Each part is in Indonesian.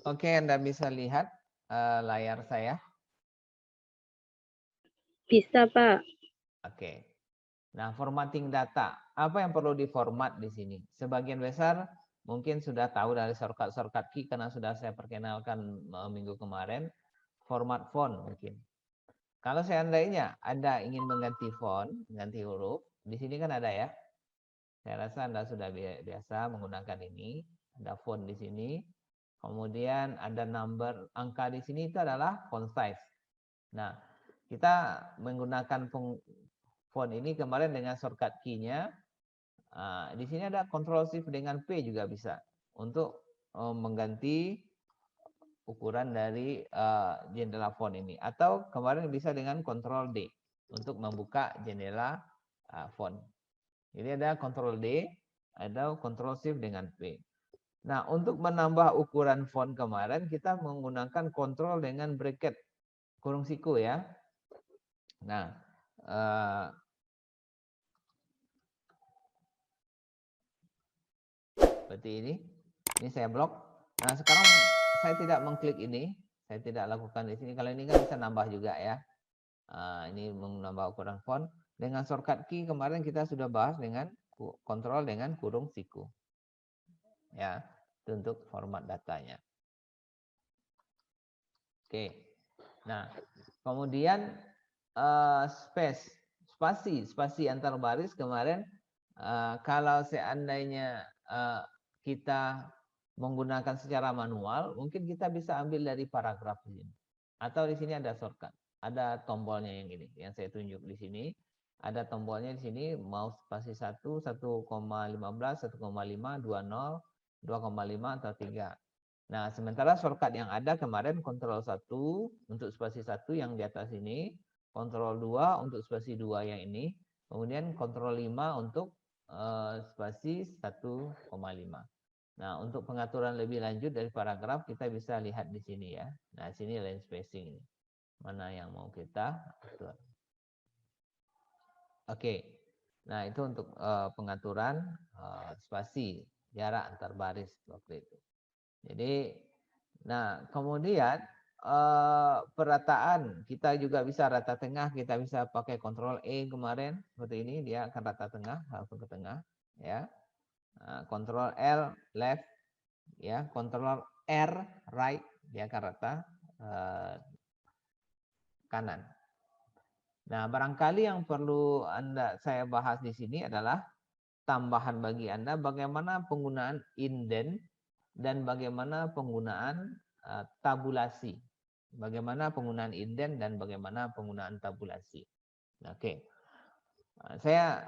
Oke, Anda bisa lihat layar saya. Bisa, Pak. Oke. Nah, formatting data. Apa yang perlu diformat di sini? Sebagian besar mungkin sudah tahu dari shortcut key karena sudah saya perkenalkan minggu kemarin. Format font mungkin. Kalau seandainya Anda ingin mengganti font, mengganti huruf, di sini kan ada ya. Saya rasa Anda sudah biasa menggunakan ini. Ada font di sini. Kemudian ada number, angka di sini itu adalah font size. Nah, kita menggunakan font ini kemarin dengan shortcut key-nya. Di sini ada Ctrl Shift dengan P juga bisa untuk mengganti ukuran dari jendela font ini. Atau kemarin bisa dengan Ctrl D untuk membuka jendela font. Jadi ada Ctrl D, ada Ctrl Shift dengan P. Nah, untuk menambah ukuran font kemarin kita menggunakan Ctrl dengan bracket kurung siku ya. Nah, seperti ini. Ini saya blok. Nah, sekarang saya tidak mengklik ini. Saya tidak lakukan di sini. Kalau ini kan bisa nambah juga ya. Ini menambah ukuran font. Dengan shortcut key kemarin kita sudah bahas dengan kontrol dengan kurung siku. Ya, itu untuk format datanya. Oke. Nah, kemudian spasi antar baris kemarin kalau seandainya kita menggunakan secara manual, mungkin kita bisa ambil dari paragraf ini. Atau di sini ada shortcut, ada tombolnya yang ini, yang saya tunjuk di sini. Ada tombolnya di sini, mau spasi 1, 1,15, 1,5, 20, 2,5 atau 3. Nah, sementara shortcut yang ada kemarin Ctrl 1 untuk spasi 1 yang di atas ini, Ctrl 2 untuk spasi 2 yang ini, kemudian Ctrl 5 untuk spasi 1,5. Nah, untuk pengaturan lebih lanjut dari paragraf kita bisa lihat di sini ya. Nah, sini line spacing ini. Mana yang mau kita atur. Oke. Nah, itu untuk pengaturan spasi jarak antar baris waktu itu. Jadi, nah kemudian perataan kita juga bisa rata tengah, kita bisa pakai Ctrl E kemarin seperti ini dia akan rata tengah langsung ke tengah ya. Ctrl L left ya, Ctrl R right dia akan rata kanan. Nah, barangkali yang perlu saya bahas di sini adalah tambahan bagi Anda bagaimana penggunaan indent dan bagaimana penggunaan tabulasi. Bagaimana penggunaan indent dan bagaimana penggunaan tabulasi. Oke. Saya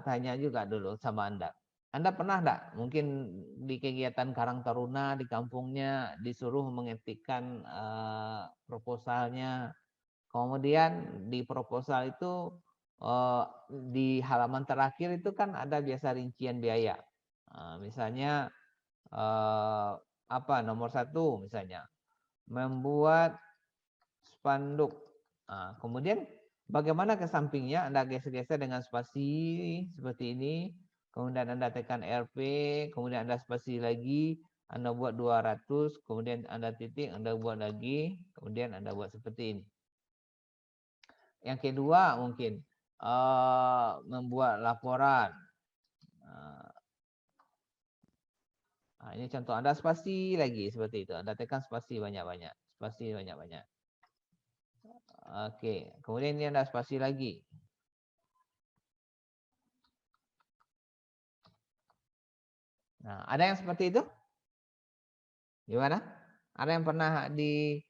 tanya juga dulu sama Anda. Anda pernah enggak mungkin di kegiatan Karang Taruna di kampungnya disuruh mengetikkan proposalnya. Kemudian di proposal itu di halaman terakhir itu kan ada biasa rincian biaya. Misalnya apa nomor 1 misalnya membuat spanduk. Kemudian bagaimana ke sampingnya Anda geser-geser dengan spasi seperti ini. Kemudian Anda tekan RP, kemudian Anda spasi lagi, Anda buat 200, kemudian Anda titik, Anda buat lagi, kemudian Anda buat seperti ini. Yang kedua mungkin membuat laporan. Ini contoh Anda spasi lagi seperti itu. Anda tekan spasi banyak-banyak. Spasi banyak-banyak. Oke. Kemudian ini Anda spasi lagi. Nah, ada yang seperti itu? Gimana? Ada yang pernah di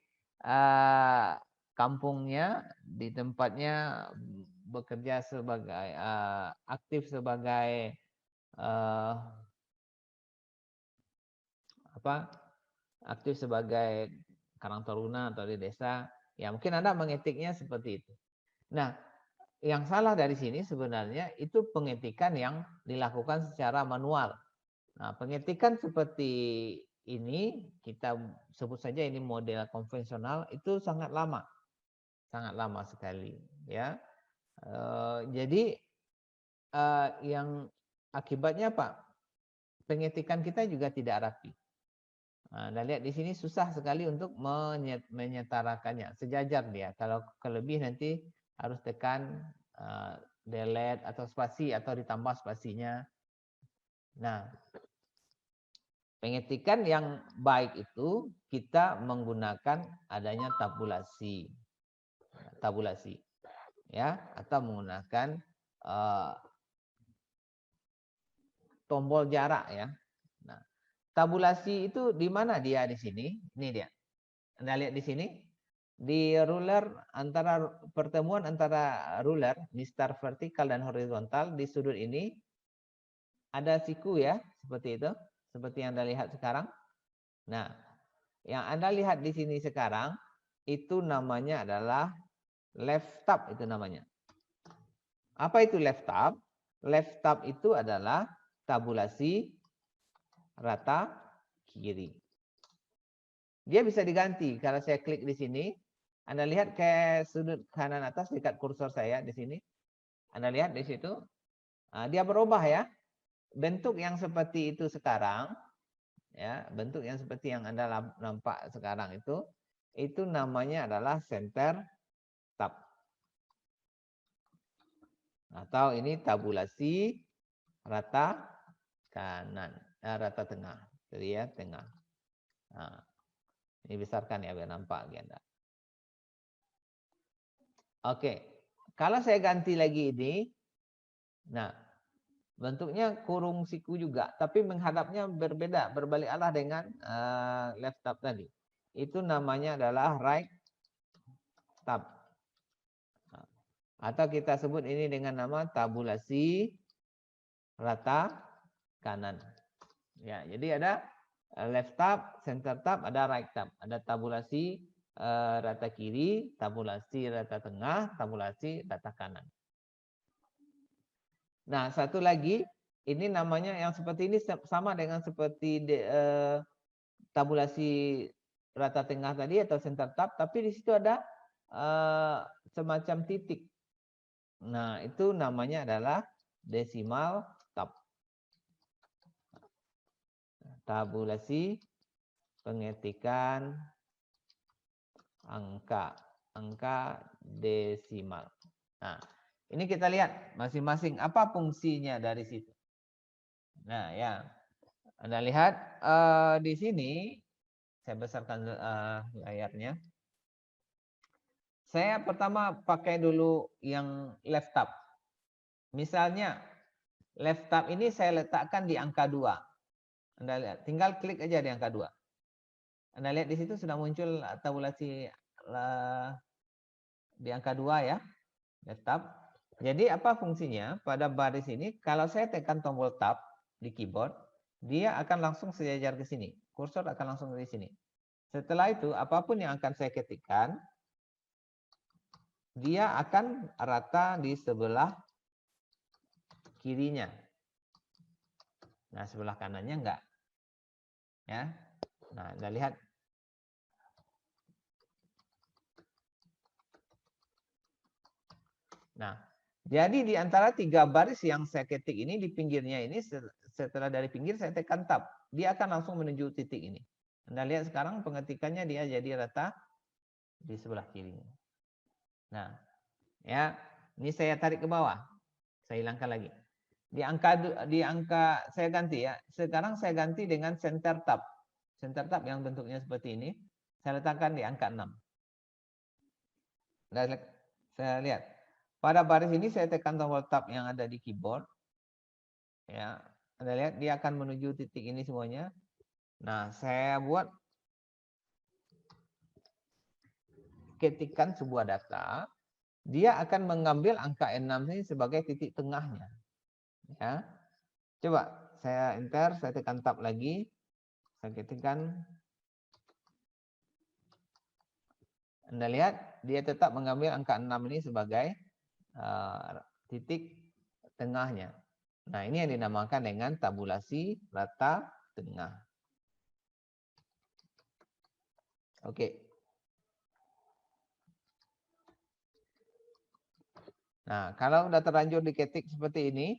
kampungnya, di tempatnya bekerja sebagai aktif sebagai aktif sebagai Karang Taruna atau di desa, ya mungkin Anda mengetiknya seperti itu. Nah, yang salah dari sini sebenarnya itu pengetikan yang dilakukan secara manual. Nah, pengetikan seperti ini kita sebut saja ini model konvensional itu sangat lama sekali, ya. Jadi yang akibatnya apa? Pengetikan kita juga tidak rapi. Nah, Anda lihat di sini susah sekali untuk menyetarakannya. Sejajar dia. Kalau kelebih nanti harus tekan delete atau spasi atau ditambah spasinya. Nah, pengetikan yang baik itu kita menggunakan adanya tabulasi. Tabulasi. Ya, atau menggunakan tombol jarak ya. Nah, tabulasi itu di mana dia di sini? Ini dia. Anda lihat di sini di ruler antara pertemuan antara ruler di start vertikal dan horizontal di sudut ini ada siku ya, seperti itu, seperti yang Anda lihat sekarang. Nah, yang Anda lihat di sini sekarang itu namanya adalah left tab itu namanya. Apa itu left tab? Left tab itu adalah tabulasi rata kiri. Dia bisa diganti. Kalau saya klik di sini, Anda lihat ke sudut kanan atas dekat kursor saya di sini. Anda lihat di situ, dia berubah ya. Bentuk yang seperti itu sekarang, ya, bentuk yang seperti yang Anda nampak sekarang itu namanya adalah center tab. Atau ini tabulasi rata kanan, rata tengah, jadi ya tengah. Nah, ini besarkan ya biar nampak bagi Anda. Oke, kalau saya ganti lagi ini, nah bentuknya kurung siku juga, tapi menghadapnya berbeda, berbalik arah dengan left tab tadi. Itu namanya adalah right tab. Atau kita sebut ini dengan nama tabulasi rata kanan. Ya, jadi ada left tab, center tab, ada right tab. Ada tabulasi rata kiri, tabulasi rata tengah, tabulasi rata kanan. Nah, satu lagi, ini namanya yang seperti ini sama dengan seperti tabulasi rata tengah tadi atau center tab, tapi di situ ada semacam titik. Nah, itu namanya adalah decimal tab. Tabulasi pengetikan angka desimal. Nah, ini kita lihat masing-masing apa fungsinya dari situ. Nah, ya. Anda lihat di sini saya besarkan layarnya. Saya pertama pakai dulu yang left tab. Misalnya left tab ini saya letakkan di angka 2. Anda lihat, tinggal klik aja di angka 2. Anda lihat di situ sudah muncul tabulasi di angka 2 ya, left tab. Jadi apa fungsinya? Pada baris ini kalau saya tekan tombol tab di keyboard, dia akan langsung sejajar ke sini. Kursor akan langsung di sini. Setelah itu apapun yang akan saya ketikkan, dia akan rata di sebelah kirinya. Nah, sebelah kanannya enggak. Ya. Nah, Anda lihat. Nah, jadi di antara 3 baris yang saya ketik ini di pinggirnya ini setelah dari pinggir saya tekan tab, dia akan langsung menuju titik ini. Anda lihat sekarang pengetikannya dia jadi rata di sebelah kiri. Nah, ya, ini saya tarik ke bawah. Saya hilangkan lagi. Di angka saya ganti ya. Sekarang saya ganti dengan center tab. Center tab yang bentuknya seperti ini, saya letakkan di angka 6. Saya lihat. Pada baris ini saya tekan tombol tab yang ada di keyboard. Ya, Anda lihat dia akan menuju titik ini semuanya. Nah, saya buat ketikan sebuah data, dia akan mengambil angka 6 ini sebagai titik tengahnya. Ya. Coba saya enter, saya tekan tab lagi. Saya ketikkan. Anda lihat dia tetap mengambil angka 6 ini sebagai titik tengahnya. Nah, ini yang dinamakan dengan tabulasi rata tengah. Oke. Nah, kalau udah terlanjur diketik seperti ini,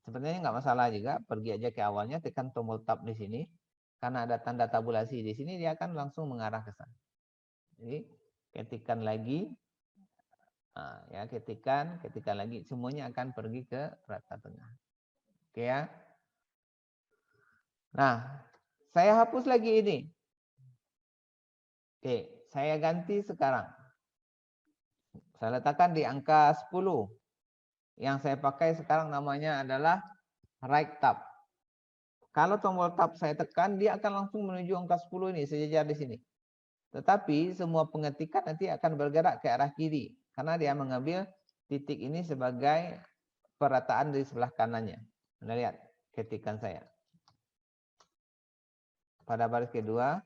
sebenarnya nggak masalah juga. Pergi aja ke awalnya, tekan tombol tab di sini. karena ada tanda tabulasi di sini, dia akan langsung mengarah ke sana. Jadi ketikkan lagi, ya ketikkan lagi, semuanya akan pergi ke rata tengah. Oke ya. Nah, saya hapus lagi ini. Oke, saya ganti sekarang. Saya letakkan di angka 10. Yang saya pakai sekarang namanya adalah right tab. Kalau tombol tab saya tekan, dia akan langsung menuju angka 10 ini, sejajar di sini. Tetapi semua pengetikan nanti akan bergerak ke arah kiri. Karena dia mengambil titik ini sebagai perataan di sebelah kanannya. Anda lihat ketikan saya. Pada baris kedua.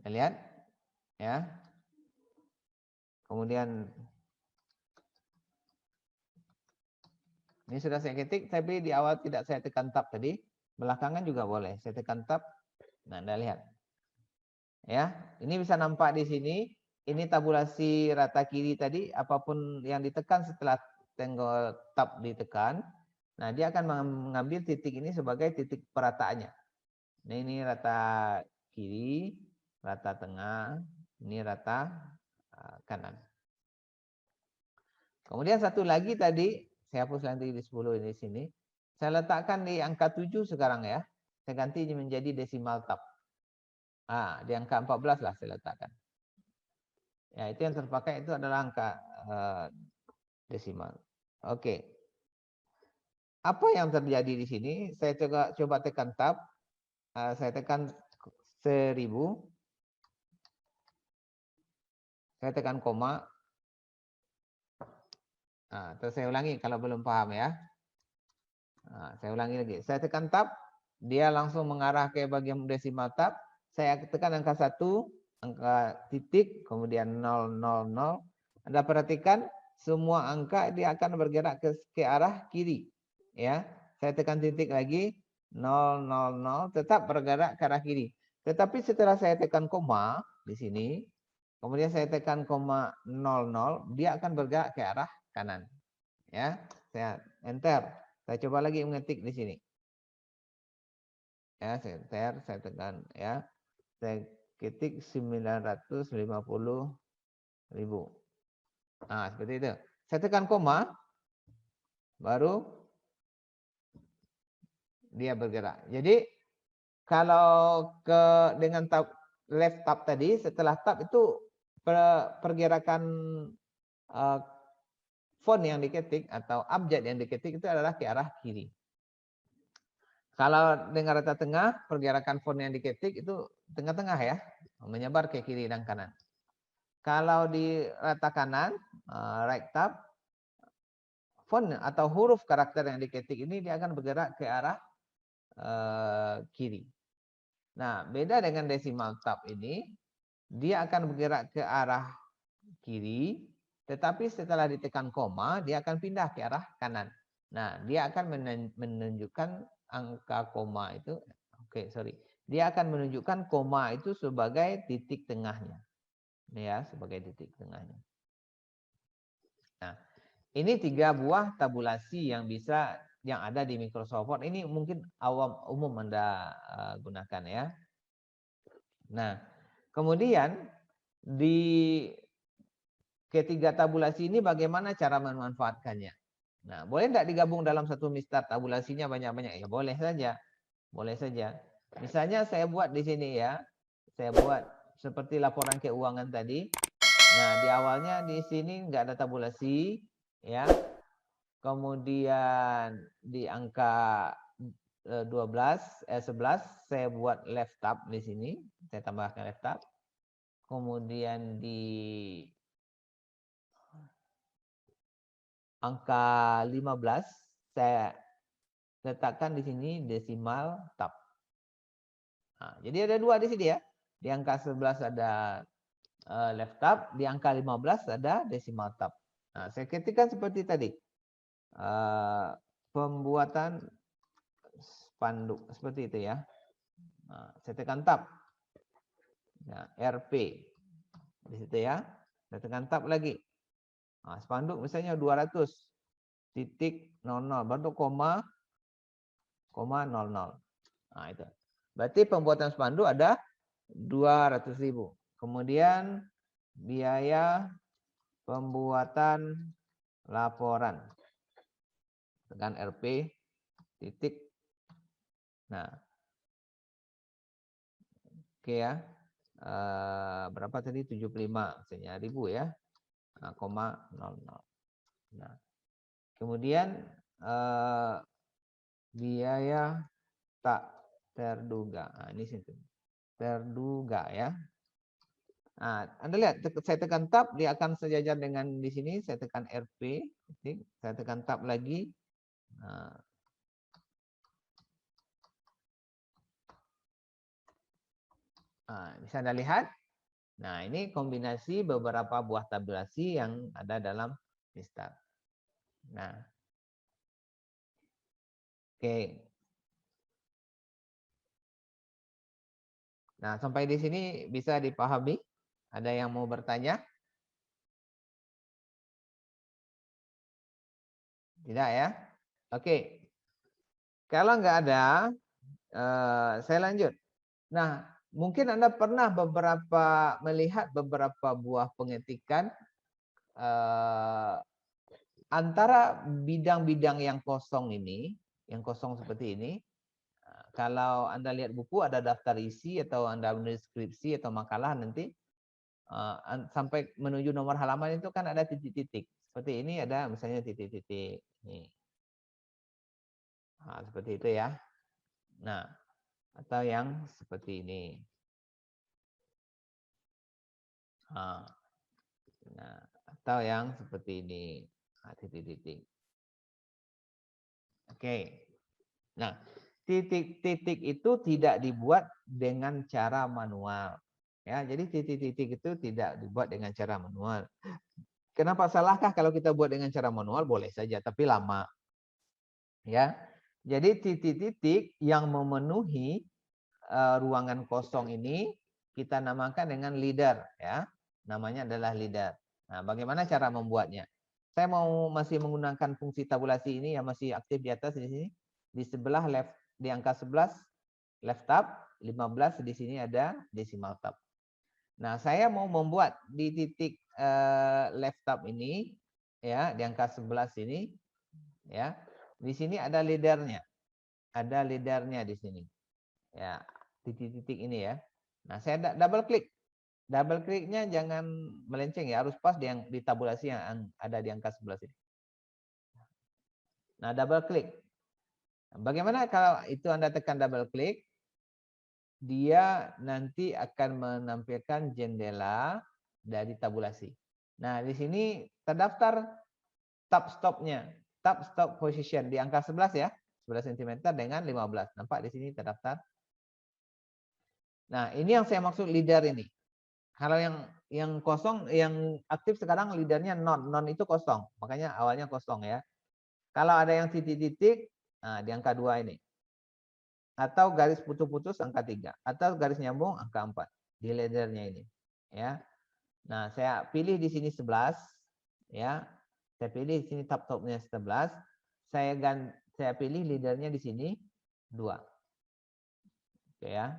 Anda lihat. Ya. Kemudian ini sudah saya ketik, tapi di awal tidak saya tekan tab tadi. Belakangan juga boleh. Saya tekan tab. Nah, Anda lihat. Ya, ini bisa nampak di sini. Ini tabulasi rata kiri tadi. Apapun yang ditekan setelah tombol tab ditekan. Nah, dia akan mengambil titik ini sebagai titik perataannya. Nah, ini rata kiri, rata tengah, ini rata kanan. Kemudian satu lagi tadi, saya hapus nanti di 10 ini sini. Saya letakkan di angka 7 sekarang ya. Saya ganti menjadi desimal tab. Di angka 14 lah saya letakkan. Ya, itu yang terpakai itu adalah angka desimal. Oke. Apa yang terjadi di sini? Saya coba tekan tab. Saya tekan 1000. Saya tekan koma. Terus saya ulangi kalau belum paham ya. Saya ulangi lagi. Saya tekan tab, dia langsung mengarah ke bagian desimal tab. Saya tekan angka 1, angka titik, kemudian 000. Anda perhatikan semua angka dia akan bergerak ke arah kiri. Ya, saya tekan titik lagi 000, tetap bergerak ke arah kiri. Tetapi setelah saya tekan koma di sini, kemudian saya tekan koma 00, dia akan bergerak ke arah kanan. Ya, saya enter. Saya coba lagi mengetik di sini. Ya, saya enter, saya tekan ya. Saya ketik 950.000. Seperti itu. Saya tekan koma, baru dia bergerak. Jadi kalau dengan tab left tab tadi, setelah tab itu pergerakan font yang diketik atau abjad yang diketik itu adalah ke arah kiri. Kalau dengan rata tengah, pergerakan font yang diketik itu tengah-tengah ya, menyebar ke kiri dan kanan. Kalau di rata kanan, right tab, font atau huruf karakter yang diketik ini dia akan bergerak ke arah kiri. Nah, beda dengan decimal tab ini, dia akan bergerak ke arah kiri, tetapi setelah ditekan koma, dia akan pindah ke arah kanan. Nah, dia akan menunjukkan angka koma itu, dia akan menunjukkan koma itu sebagai titik tengahnya. Ya, sebagai titik tengahnya. Nah, ini 3 buah tabulasi yang ada di Microsoft Word. Ini mungkin umum Anda gunakan ya. Nah, kemudian di ketiga tabulasi ini bagaimana cara memanfaatkannya? Nah, boleh tidak digabung dalam satu mistar tabulasinya banyak-banyak? Ya boleh saja. Boleh saja. Misalnya saya buat di sini ya. Saya buat seperti laporan keuangan tadi. Nah, di awalnya di sini nggak ada tabulasi ya. Kemudian di angka 11 saya buat left tab di sini. Saya tambahkan left tab. Kemudian di angka 15 saya letakkan di sini desimal tab. Jadi ada 2 di sini ya. Di angka 11 ada left tab, di angka 15 ada desimal tab. Nah, saya ketikkan seperti tadi. Pembuatan spanduk seperti itu ya. Saya tekan tab. Nah, RP di situ ya. Saya tekan tab lagi. Spanduk misalnya 200.00 baru koma 00. Nah, itu. Berarti pembuatan spanduk ada 200.000. Kemudian biaya pembuatan laporan. Tekan RP titik. Nah, oke ya. Berapa tadi? 75 maksudnya ribu ya. Nah, 0,00. Nah, kemudian biaya tak terduga. Nah, ini situ. Terduga ya. Nah, Anda lihat, saya tekan tab, dia akan sejajar dengan di sini. Saya tekan RP, saya tekan tab lagi. Bisa Anda lihat. Nah, ini kombinasi beberapa buah tabulasi yang ada dalam Mistar. Nah, oke. Nah, sampai di sini bisa dipahami? Ada yang mau bertanya? Tidak ya? Oke. Kalau nggak ada, saya lanjut. Nah, mungkin Anda pernah melihat beberapa buah pengetikan antara bidang-bidang yang kosong ini, yang kosong seperti ini. Kalau Anda lihat buku ada daftar isi atau Anda menulis skripsi atau makalah nanti sampai menuju nomor halaman itu kan ada titik-titik. Seperti ini ada misalnya titik-titik. Nah, seperti itu ya. Nah, atau yang seperti ini. Nah, atau yang seperti ini. Nah, titik-titik. Oke. Nah, titik-titik itu tidak dibuat dengan cara manual. Ya, jadi titik-titik itu tidak dibuat dengan cara manual. Kenapa salahkah kalau kita buat dengan cara manual? Boleh saja, tapi lama. Ya. Jadi titik-titik yang memenuhi ruangan kosong ini kita namakan dengan leader ya. Namanya adalah leader. Nah, bagaimana cara membuatnya? Saya masih menggunakan fungsi tabulasi ini yang masih aktif di atas di sini. Di sebelah left di angka 11 left tab, 15 di sini ada decimal tab. Nah, saya mau membuat di titik left tab ini ya, di angka 11 ini ya. Di sini ada leadernya. Ada leadernya di sini. Ya, titik-titik ini ya. Nah, saya double klik. Double kliknya jangan melenceng ya, harus pas di tabulasi yang ada di angka 11 ini. Nah, double klik. Bagaimana kalau itu Anda tekan double klik? Dia nanti akan menampilkan jendela dari tabulasi. Nah, di sini terdaftar tab stopnya. Tab stop position di angka 11 ya. 11 cm dengan 15. Nampak di sini terdaftar. Nah, ini yang saya maksud leader ini. Kalau yang kosong, yang aktif sekarang leadernya non. Non itu kosong. Makanya awalnya kosong ya. Kalau ada yang titik-titik, nah di angka 2 ini. Atau garis putus-putus angka 3. Atau garis nyambung angka 4. Di leadernya ini. Ya. Nah, saya pilih di sini 11. Ya. Saya pilih di sini tab-tabnya 11. Saya pilih leadernya di sini 2. Oke ya.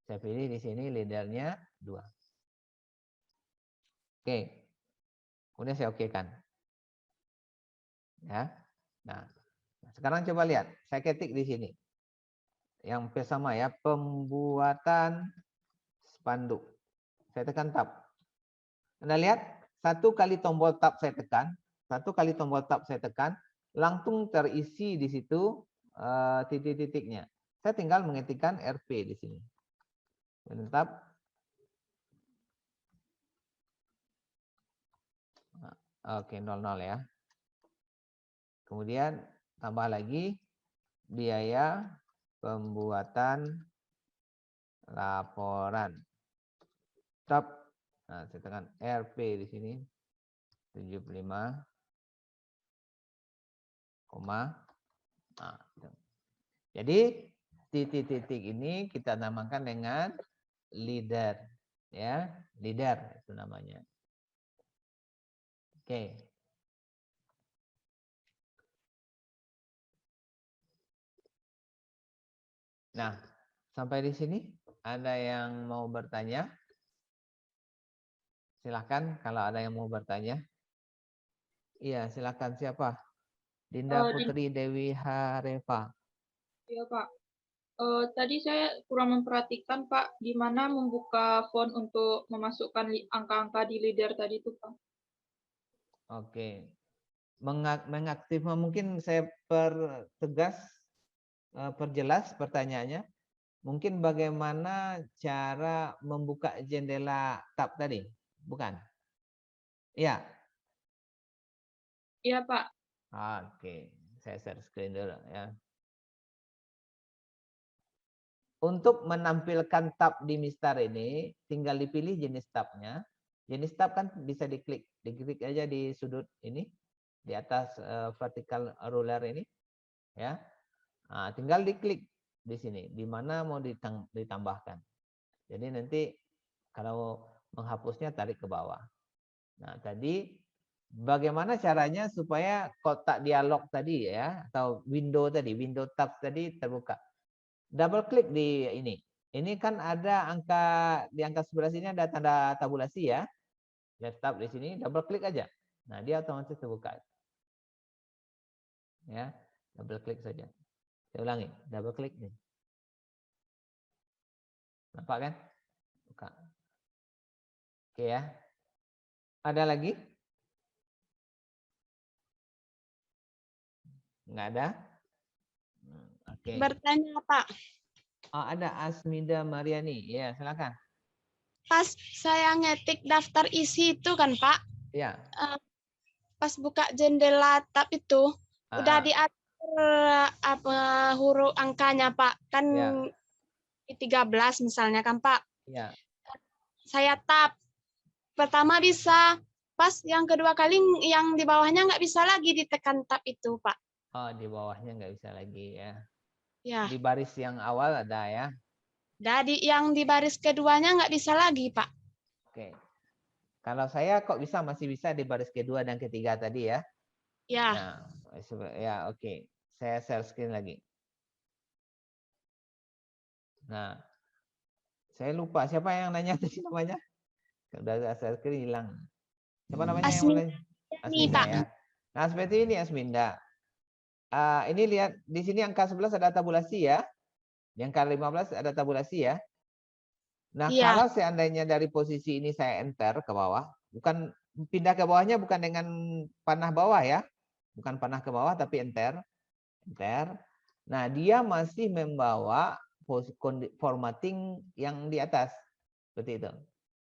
Saya pilih di sini leadernya 2. Oke. Kemudian saya okekan. Ya. Nah, sekarang coba lihat. Saya ketik di sini. Yang sama ya, pembuatan spanduk. Saya tekan tab. Anda lihat, satu kali tombol tab saya tekan, langsung terisi di situ titik-titiknya. Saya tinggal mengetikkan RP di sini. Tab. Oke, 00 ya. Kemudian tambah lagi biaya pembuatan laporan. Tab. Nah, saya tekan RP di sini 75, nah, jadi titik-titik ini kita namakan dengan leader ya, leader itu namanya. Oke. Nah, sampai di sini ada yang mau bertanya? Silakan kalau ada yang mau bertanya. Iya, silakan siapa? Dinda Putri Dewi Hareva. Iya, Pak. Tadi saya kurang memperhatikan, Pak, di mana membuka font untuk memasukkan angka-angka di leader tadi itu, Pak. Oke. Mengaktif, mungkin saya pertegas, perjelas pertanyaannya. Mungkin bagaimana cara membuka jendela tab tadi? Bukan? Iya. Iya, Pak. Oke. Saya share screen dulu ya. Untuk menampilkan tab di Mistar ini, tinggal dipilih jenis tabnya. Jenis tab kan bisa diklik aja di sudut ini, di atas vertical ruler ini, ya. Nah, tinggal diklik di sini, di mana mau ditambahkan. Jadi nanti kalau menghapusnya tarik ke bawah. Nah, tadi bagaimana caranya supaya kotak dialog tadi ya, atau window tab tadi terbuka. Double klik di ini. Ini kan ada angka, di angka sebelah sini ada tanda tabulasi ya. Laptop di sini, double klik aja. Nah, dia otomatis terbuka. Ya, double klik saja. Saya ulangi, double klik nih. Nampak kan? Buka. Oke ya. Ada lagi? Nggak ada? Oke. Bertanya, Pak. Oh, ada Asmida Mariani. Ya, silakan. Pas saya ngetik daftar isi itu kan, Pak, Ya. pas buka jendela tab itu, udah diatur apa huruf angkanya, Pak. Kan Ya. 13 misalnya kan, Pak. Ya. Saya tab. Pertama bisa, pas yang kedua kali yang di bawahnya nggak bisa lagi ditekan tab itu, Pak. Oh, di bawahnya nggak bisa lagi ya. Ya. Di baris yang awal ada ya. Jadi yang di baris keduanya nggak bisa lagi, Pak. Oke. Kalau saya kok masih bisa di baris kedua dan ketiga tadi ya. Ya. Nah, ya oke. Saya share screen lagi. Nah, saya lupa siapa yang nanya tadi namanya. Sudah share screen hilang. Siapa namanya yang Asmi, nanya? ini, Asminda Pak. ya. Nah, seperti ini Asminda. Ini lihat di sini angka 11 ada tabulasi ya. Di angka 15 ada tabulasi ya. Nah, Iya. kalau seandainya dari posisi ini saya enter ke bawah, bukan pindah ke bawahnya bukan dengan panah bawah ya. Bukan panah ke bawah tapi enter. Enter. Nah, dia masih membawa formatting yang di atas. Seperti itu.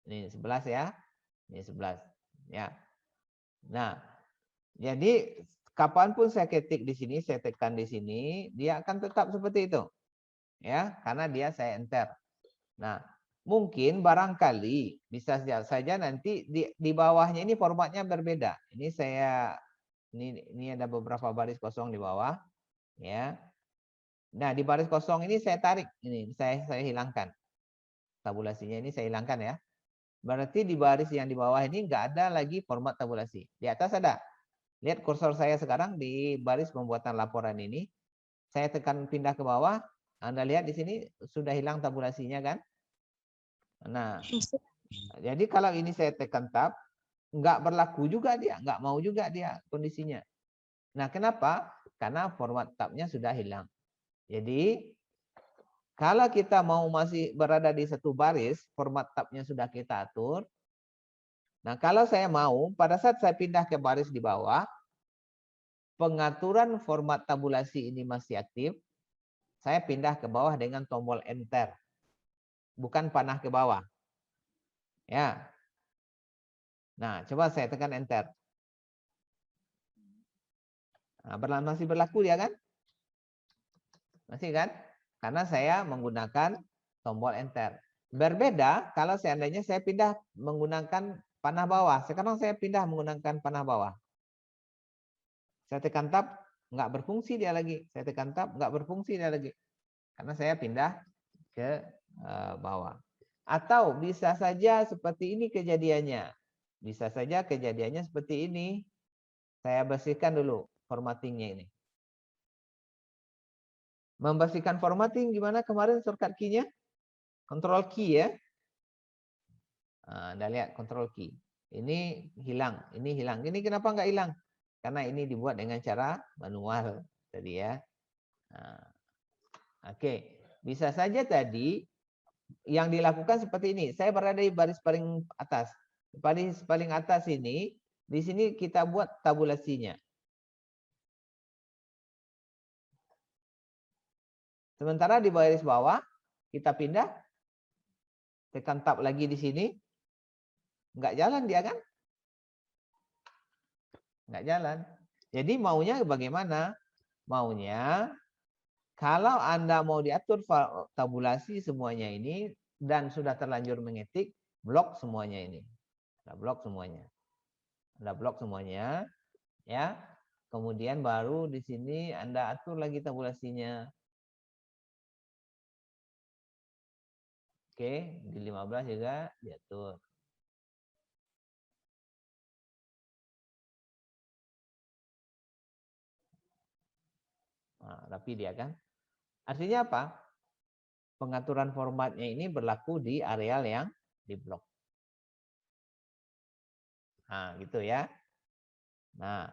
Ini 11 ya. Ini 11. Ya. Nah, jadi kapanpun saya ketik di sini, saya tekan di sini, dia akan tetap seperti itu. Ya, karena dia saya enter. Nah, mungkin barangkali bisa saja nanti di bawahnya ini formatnya berbeda. Ini ada beberapa baris kosong di bawah, ya. Nah, di baris kosong ini saya tarik, ini saya hilangkan. Tabulasinya ini saya hilangkan ya. Berarti di baris yang di bawah ini nggak ada lagi format tabulasi. Di atas ada. Lihat kursor saya sekarang di baris pembuatan laporan ini. Saya tekan pindah ke bawah. Anda lihat di sini sudah hilang tabulasinya kan? Nah, jadi kalau ini saya tekan tab, nggak berlaku juga dia, nggak mau juga dia kondisinya. Nah, kenapa? Karena format tabnya sudah hilang. Jadi, kalau kita mau masih berada di satu baris, format tabnya sudah kita atur. Nah, kalau saya mau, pada saat saya pindah ke baris di bawah, pengaturan format tabulasi ini masih aktif, saya pindah ke bawah dengan tombol enter. Bukan panah ke bawah. Ya. Nah, coba saya tekan enter. Nah, masih berlaku dia kan? Masih kan? Karena saya menggunakan tombol enter. Berbeda kalau seandainya saya pindah menggunakan panah bawah. Sekarang saya pindah menggunakan panah bawah. Saya tekan tab, nggak berfungsi dia lagi. Saya tekan tab, nggak berfungsi dia lagi. Karena saya pindah ke bawah. Atau bisa saja seperti ini kejadiannya. Bisa saja kejadiannya seperti ini. Saya bersihkan dulu formattingnya ini. Membersihkan formatting gimana kemarin shortcut key-nya? Control key ya. Nah, Anda lihat control key. Ini hilang, ini hilang. Ini kenapa nggak hilang? Karena ini dibuat dengan cara manual tadi ya. Nah, oke, bisa saja tadi yang dilakukan seperti ini. Saya berada di baris paling atas. Baris paling atas ini, di sini kita buat tabulasinya. Sementara di baris bawah, kita pindah, tekan tab lagi di sini, nggak jalan dia kan? Nggak jalan. Jadi maunya bagaimana? Maunya, kalau Anda mau diatur tabulasi semuanya ini, dan sudah terlanjur mengetik, blok semuanya ini. Anda blok semuanya. Anda blok semuanya, ya. Kemudian baru di sini Anda atur lagi tabulasinya. Oke, di 15 juga diatur. Nah, rapi dia kan. Artinya apa? Pengaturan formatnya ini berlaku di areal yang di blok. Nah, gitu ya. Nah,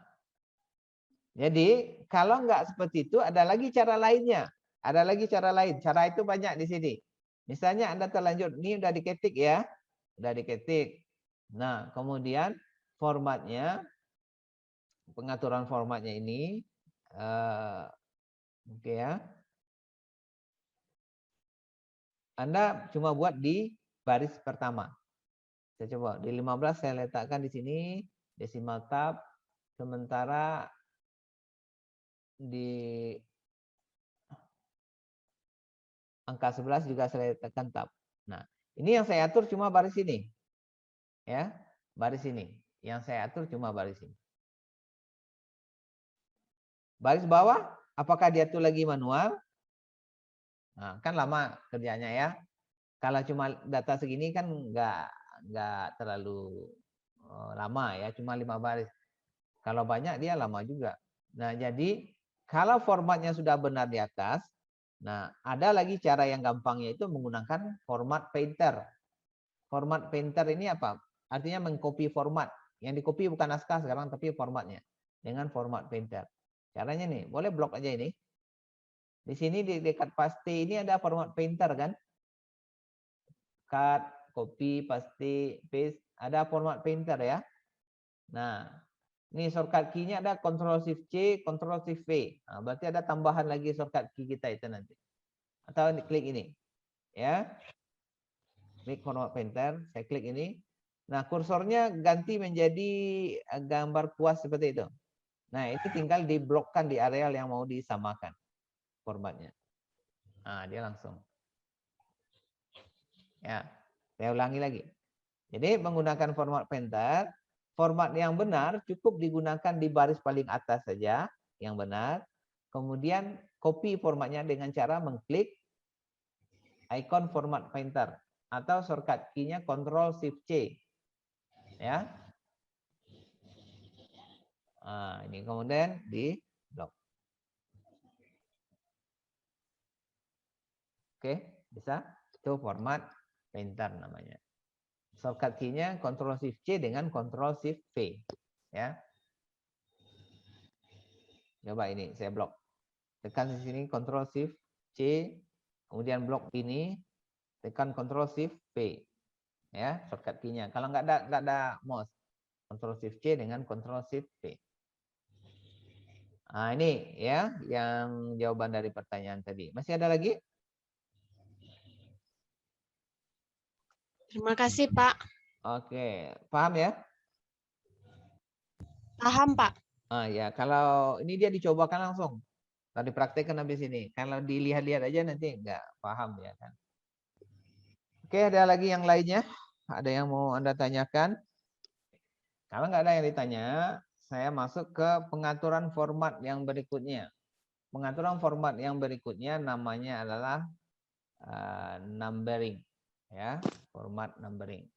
jadi kalau nggak seperti itu, ada lagi cara lainnya. Ada lagi cara lain. Cara itu banyak di sini. Misalnya Anda terlanjur, ini udah diketik ya. Udah diketik. Nah, kemudian formatnya, pengaturan formatnya ini, oke ya. Anda cuma buat di baris pertama. Saya coba, di 15 saya letakkan di sini, decimal tab. Sementara di angka 11 juga saya letakkan tab. Nah, ini yang saya atur cuma baris ini. Ya, baris ini. Yang saya atur cuma baris ini. Baris bawah, apakah diatur lagi manual? Nah, kan lama kerjanya ya. Kalau cuma data segini kan nggak terlalu lama ya, cuma 5 baris. Kalau banyak dia lama juga. Nah, jadi kalau formatnya sudah benar di atas, nah ada lagi cara yang gampangnya itu menggunakan format painter. Format painter ini apa? Artinya mengcopy format. Yang dicopy bukan naskah sekarang, tapi formatnya. Dengan format painter. Caranya nih, boleh blok aja ini. Di sini di dekat paste ini ada format painter kan? Cut, copy, paste, paste. Ada format painter ya. Nah, ini shortcut key-nya ada Ctrl Shift C, Ctrl Shift V. Nah, berarti ada tambahan lagi shortcut key kita itu nanti. Atau klik ini. Ya. Klik format painter, saya klik ini. Nah, kursornya ganti menjadi gambar kuas seperti itu. Nah, itu tinggal diblokkan di areal yang mau disamakan formatnya. Nah, dia langsung. Ya, saya ulangi lagi. Jadi menggunakan format painter, format yang benar cukup digunakan di baris paling atas saja, yang benar. Kemudian copy formatnya dengan cara mengklik icon format painter atau shortcut key-nya Ctrl Shift C. Ya. Nah, ini kemudian di blok. Oke, bisa? Itu format painter namanya. Shortcut key-nya Ctrl Shift C dengan Ctrl Shift V. Ya. Coba ini saya blok. Tekan di sini Ctrl Shift C, kemudian blok ini, tekan Ctrl Shift V. Ya, shortcut key-nya. Kalau nggak ada mouse, Ctrl Shift C dengan Ctrl Shift V. Nah, ini ya yang jawaban dari pertanyaan tadi. Masih ada lagi? Terima kasih, Pak. Oke, paham ya? Paham, Pak. Ah ya, kalau ini dia dicobakan langsung. Kalau dipraktekkan habis ini. Kalau dilihat-lihat aja nanti nggak paham ya kan. Oke, ada lagi yang lainnya? Ada yang mau Anda tanyakan? Kalau nggak ada yang ditanya, saya masuk ke pengaturan format yang berikutnya. Pengaturan format yang berikutnya namanya adalah numbering, ya, format numbering.